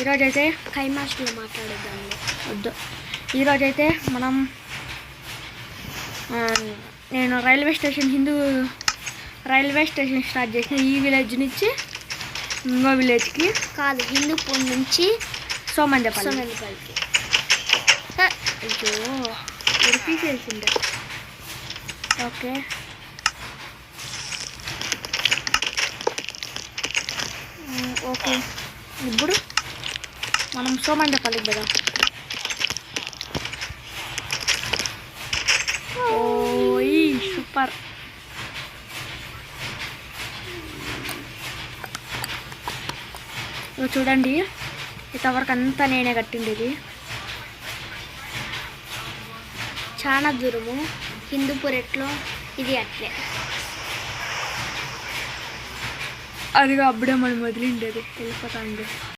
ఈరోజైతే కైమాస్లో మాట్లాడేద్దాం. వద్దు. ఈరోజైతే నేను రైల్వే స్టేషన్ స్టార్ట్ చేసిన ఈ విలేజ్ నుంచి ఇంకో విలేజ్కి కాదు, హిందూపూర్ నుంచి సోమందేపల్లికి. అయ్యో తీసేసిండే. Okay, okay. ఇప్పుడు మనం సోమందేపల్లికి పోదాం. ఓయ్ సూపర్. చూడండి, ఇంతవరకు అంతా నేనే కట్టిండేది. చాలా దూరము. హిందూపూర్ ఎట్లో ఇది అట్లే. అదిగా అప్పుడే మనం వదిలిండేది, వెళ్ళిపోతా ఉంది.